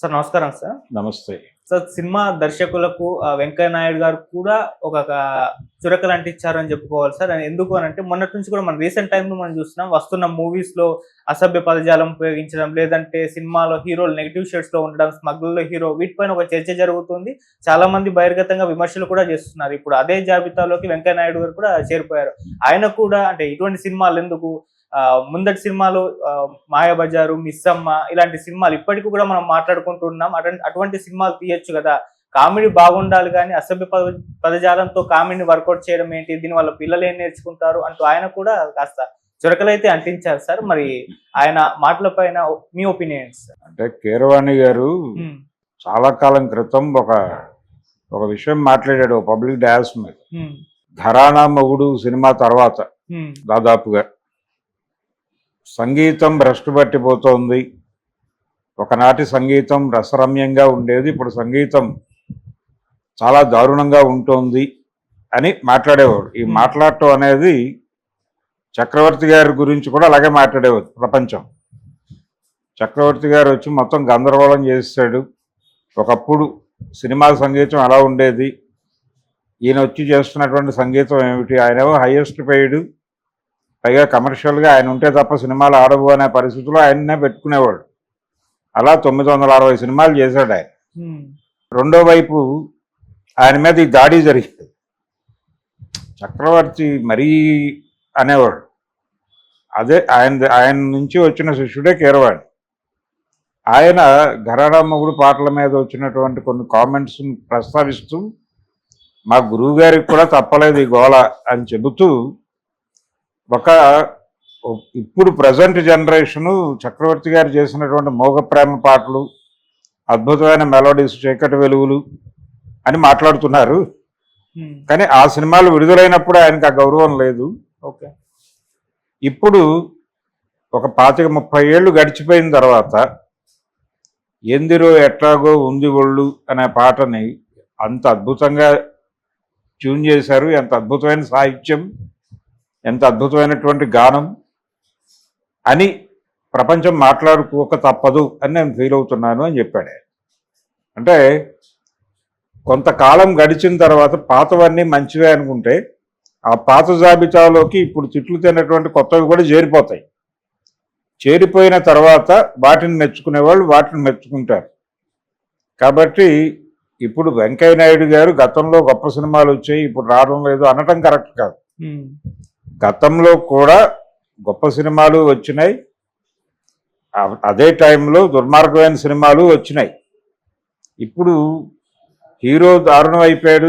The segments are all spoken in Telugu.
సార్ నమస్కారం సార్. నమస్తే. సార్ సినిమా దర్శకులకు వెంకయ్య నాయుడు గారు కూడా ఒక చురకలు అంటించారు అని చెప్పుకోవాలి సార్. ఎందుకు అనంటే మొన్నటి నుంచి కూడా మనం రీసెంట్ టైంలో మనం చూస్తున్నాం వస్తున్న మూవీస్‌లో అసభ్య పదజాలం ఉపయోగించడం, లేదంటే సినిమాలో హీరోలు నెగెటివ్ షేడ్స్‌లో ఉండడం, స్మగ్లర్‌లో హీరో వీటిపైన ఒక చర్చ జరుగుతుంది. చాలా మంది బహిర్గతంగా విమర్శలు కూడా చేస్తున్నారు. ఇప్పుడు అదే జాబితాలోకి వెంకయ్య నాయుడు గారు కూడా చేరిపోయారు. ఆయన కూడా అంటే ఇటువంటి సినిమాలు ఎందుకు ముందటి సినిమాలు 'మాయాబజారు', 'మిస్సమ్మ' ఇలాంటి సినిమాలు ఇప్పటికి కూడా మనం మాట్లాడుకుంటున్నాం. అటువంటి సినిమాలు తీయొచ్చు కదా. కామెడీ బాగుండాలి గానీ అసభ్య పదజాలంతో కామెడీని వర్కౌట్ చేయడం ఏంటి? దీనివల్ల పిల్లలు ఏం నేర్చుకుంటారు అంటూ ఆయన కూడా కాస్త చురకలైతే అంటించారు సార్. మరి ఆయన మాటల పైన మీ ఒపీనియన్స్? అంటే కీరవాణి గారు చాలా కాలం క్రితం ఒక విషయం మాట్లాడాడు పబ్లిక్ డయాస్ మీద. 'ఘరానా మొగుడు' సినిమా తర్వాత దాదాపుగా సంగీతం భ్రష్టు పట్టిపోతోంది. ఒకనాటి సంగీతం రసరమ్యంగా ఉండేది, ఇప్పుడు సంగీతం చాలా దారుణంగా ఉంటుంది అని మాట్లాడేవాడు. ఈ మాట్లాడటం అనేది చక్రవర్తి గారి గురించి కూడా అలాగే మాట్లాడేవాడు ప్రపంచం. చక్రవర్తి గారు వచ్చి మొత్తం గందరగోళం చేస్తాడు. ఒకప్పుడు సినిమా సంగీతం ఎలా ఉండేది, ఈయన వచ్చి చేస్తున్నటువంటి సంగీతం ఏమిటి, ఆయనేమో హైయెస్ట్ పెయిడ్, పైగా కమర్షియల్గా ఆయన ఉంటే తప్ప సినిమాలు ఆడవు అనే పరిస్థితుల్లో ఆయన్నే పెట్టుకునేవాడు. అలా 960 సినిమాలు చేశాడు ఆయన. రెండో వైపు ఆయన మీద ఈ దాడి జరిగింది. చక్రవర్తి మరీ అనేవాడు. అదే ఆయన నుంచి వచ్చిన శిష్యుడే కీరవాణి. ఆయన 'ఘరానా మొగుడు' పాటల మీద వచ్చినటువంటి కొన్ని కామెంట్స్ని ప్రస్తావిస్తూ మా గురువు గారికి కూడా తప్పలేదు ఈ గోల అని చెబుతూ ఇప్పుడు ప్రజెంట్ జనరేషను చక్రవర్తి గారు చేసినటువంటి మోగ ప్రేమ పాటలు, అద్భుతమైన మెలోడీస్, చీకటి వెలుగులు అని మాట్లాడుతున్నారు. కానీ ఆ సినిమాలు విడుదలైనప్పుడు ఆయనకు ఆ గౌరవం లేదు. ఓకే, ఇప్పుడు ఒక 25-30 ఏళ్ళు గడిచిపోయిన తర్వాత ఎందిరో ఎట్లాగో ఉంది ఒళ్ళు అనే పాటని అంత అద్భుతంగా ట్యూన్ చేశారు. ఎంత అద్భుతమైన సాహిత్యం, ఎంత అద్భుతమైనటువంటి గానం అని ప్రపంచం మాట్లాడుకోక తప్పదు అని నేను ఫీల్ అవుతున్నాను అని చెప్పాడు. అంటే కొంతకాలం గడిచిన తర్వాత పాతవన్నీ మంచివే అనుకుంటే ఆ పాత జాబితాలోకి ఇప్పుడు తిట్లు తిన్నటువంటి కొత్తవి కూడా చేరిపోతాయి. చేరిపోయిన తర్వాత వాటిని మెచ్చుకునేవాళ్ళు వాటిని మెచ్చుకుంటారు. కాబట్టి ఇప్పుడు వెంకయ్య నాయుడు గారు గతంలో గొప్ప సినిమాలు వచ్చాయి ఇప్పుడు రావడం లేదు అనటం కరెక్ట్ కాదు. గతంలో కూడా గొప్ప సినిమాలు వచ్చినాయి, అదే టైంలో దుర్మార్గమైన సినిమాలు వచ్చినాయి. ఇప్పుడు హీరో దారుణం అయిపోయాడు,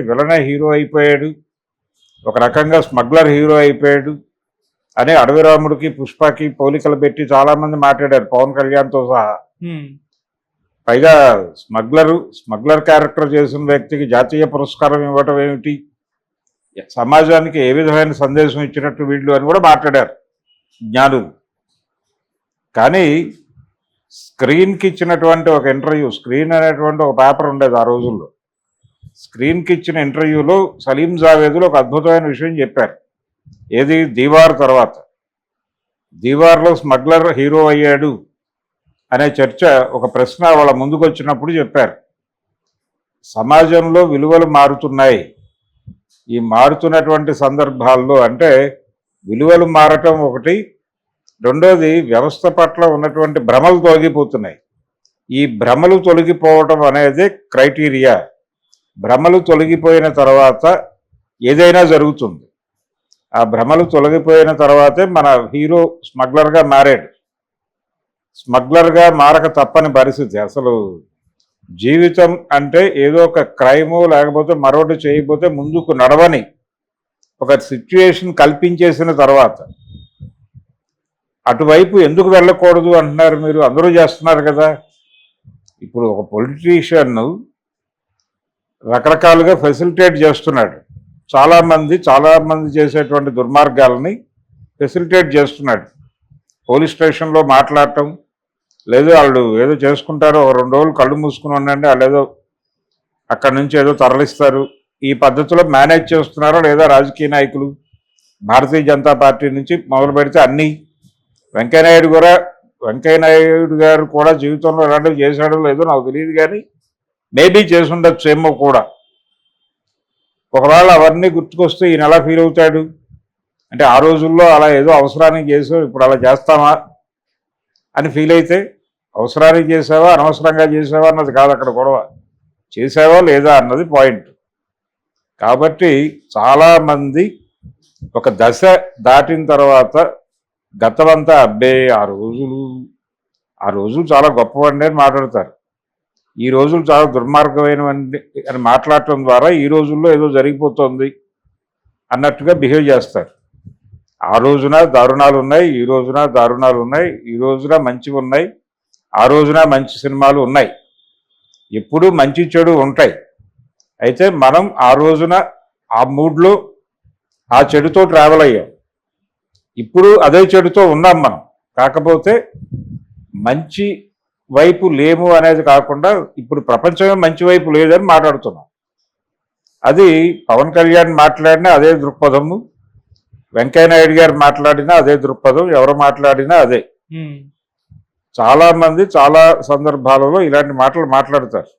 విలనే హీరో అయిపోయాడు, ఒక రకంగా స్మగ్లర్ హీరో అయిపోయాడు అని అడవి రాముడికి పుష్పకి పోలికలు పెట్టి చాలామంది మాట్లాడారు, పవన్ కళ్యాణ్తో సహా. పైగా స్మగ్లర్ క్యారెక్టర్ చేసిన వ్యక్తికి జాతీయ పురస్కారం ఇవ్వటం ఏమిటి, సమాజానికి ఏ విధమైన సందేశం ఇచ్చినట్టు వీళ్ళు అని కూడా మాట్లాడారు జ్ఞానులు. కానీ స్క్రీన్కి ఇచ్చినటువంటి ఒక ఇంటర్వ్యూ, స్క్రీన్ అనేటువంటి ఒక పేపర్ ఉండేది ఆ రోజుల్లో, స్క్రీన్కి ఇచ్చిన ఇంటర్వ్యూలో సలీం జావేదులు ఒక అద్భుతమైన విషయం చెప్పారు. ఏది, దీవార్ తర్వాత, దీవార్లో స్మగ్లర్ హీరో అయ్యాడు అనే చర్చ, ఒక ప్రశ్న వాళ్ళ ముందుకు వచ్చినప్పుడు చెప్పారు, సమాజంలో విలువలు మారుతున్నాయి, ఈ మారుతున్నటువంటి సందర్భాల్లో అంటే విలువలు మారటం ఒకటి, రెండోది వ్యవస్థ పట్ల ఉన్నటువంటి భ్రమలు తొలగిపోతున్నాయి. ఈ భ్రమలు తొలగిపోవటం అనేది క్రైటీరియా. భ్రమలు తొలగిపోయిన తర్వాత ఏదైనా జరుగుతుంది. ఆ భ్రమలు తొలగిపోయిన తర్వాతే మన హీరో స్మగ్లర్గా మారాడు. స్మగ్లర్గా మారక తప్పని పరిస్థితి. అసలు జీవితం అంటే ఏదో ఒక క్రైము లేకపోతే మరొకటి చేయకపోతే ముందుకు నడవని ఒక సిచ్యుయేషన్ కల్పించేసిన తర్వాత అటువైపు ఎందుకు వెళ్ళకూడదు అంటున్నారు మీరు, అందరూ చేస్తున్నారు కదా. ఇప్పుడు ఒక పొలిటీషియన్ రకరకాలుగా ఫెసిలిటేట్ చేస్తున్నాడు, చాలామంది చేసేటువంటి దుర్మార్గాలని ఫెసిలిటేట్ చేస్తున్నాడు. పోలీస్ స్టేషన్లో మాట్లాడటం లేదు, వాళ్ళు ఏదో చేసుకుంటారో 2 రోజులు కళ్ళు మూసుకుని ఉండండి, వాళ్ళు ఏదో అక్కడి నుంచి ఏదో తరలిస్తారు, ఈ పద్ధతిలో మేనేజ్ చేస్తున్నారో లేదా రాజకీయ నాయకులు, భారతీయ జనతా పార్టీ నుంచి మొదలు పెడితే అన్నీ. వెంకయ్యనాయుడు కూడా వెంకయ్య నాయుడు గారు కూడా జీవితంలో అలాంటివి చేశాడో లేదో నాకు తెలియదు, కానీ మేబీ చేసి ఉండొచ్చు ఏమో కూడా. ఒకవేళ అవన్నీ గుర్తుకొస్తే ఈయన ఎలా ఫీల్ అవుతాడు అంటే, ఆ రోజుల్లో అలా ఏదో అవసరానికి చేసావు, ఇప్పుడు అలా చేస్తామా అని ఫీల్ అయితే, అవసరానికి చేసావా అనవసరంగా చేసావా అన్నది కాదు అక్కడ గొడవ, చేసావా లేదా అన్నది పాయింట్. కాబట్టి చాలామంది ఒక దశ దాటిన తర్వాత గతమంతా అబ్బే ఆ రోజులు చాలా గొప్పవండి అని మాట్లాడతారు. ఈ రోజులు చాలా దుర్మార్గమైనవండి అని మాట్లాడటం ద్వారా ఈ రోజుల్లో ఏదో జరిగిపోతుంది అన్నట్టుగా బిహేవ్ చేస్తారు. ఆ రోజున దారుణాలు ఉన్నాయి, ఈ రోజున దారుణాలు ఉన్నాయి, ఈ రోజున మంచివి ఉన్నాయి, ఆ రోజున మంచి సినిమాలు ఉన్నాయి. ఎప్పుడు మంచి చెడు ఉంటాయి. అయితే మనం ఆ రోజున ఆ మూడ్లో ఆ చెడుతో ట్రావెల్ అయ్యాం. ఇప్పుడు అదే చెడుతో ఉన్నాం మనం. కాకపోతే మంచి వైపు లేము అనేది కాకుండా ఇప్పుడు ప్రపంచమే మంచి వైపు లేదని మాట్లాడుతున్నాం. అది పవన్ కళ్యాణ్ మాట్లాడినా అదే దృక్పథము, వెంకయ్య నాయుడు గారు మాట్లాడినా అదే దృక్పథం, ఎవరు మాట్లాడినా అదే. చాలా మంది చాలా సందర్భాలలో ఇలాంటి మాటలు మాట్లాడతారు.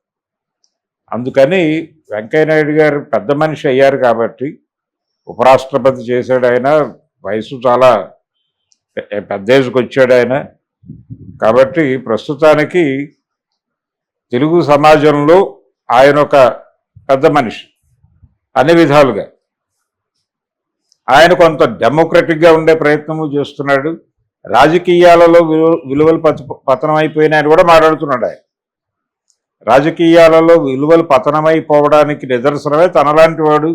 అందుకని వెంకయ్య నాయుడు గారు పెద్ద మనిషి అయ్యారు కాబట్టి, ఉపరాష్ట్రపతి చేశాడు ఆయన, వయసు చాలా పెద్ద ఏజ్కి వచ్చాడు ఆయన. కాబట్టి ప్రస్తుతానికి తెలుగు సమాజంలో ఆయన ఒక పెద్ద మనిషి అన్ని విధాలుగా. ఆయన కొంత డెమోక్రటిక్గా ఉండే ప్రయత్నము చేస్తున్నాడు. రాజకీయాలలో విలువలు పతనమైపోయినాయని కూడా మాట్లాడుతున్నాడు ఆయన. రాజకీయాలలో విలువలు పతనమైపోవడానికి నిదర్శనమే తనలాంటి వాడు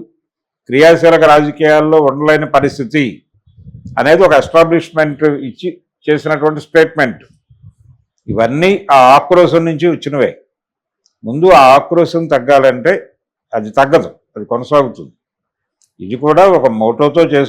క్రియాశీలక రాజకీయాల్లో ఉండలేని పరిస్థితి అనేది ఒక ఎస్టాబ్లిష్మెంట్ ఇచ్చి చేసినటువంటి స్టేట్మెంట్. ఇవన్నీ ఆ ఆక్రోశం నుంచి వచ్చినవే. ముందు ఆ ఆక్రోశం తగ్గాలంటే అది తగ్గదు, అది కొనసాగుతుంది. ఇది కూడా ఒక మోటోతో చేసిన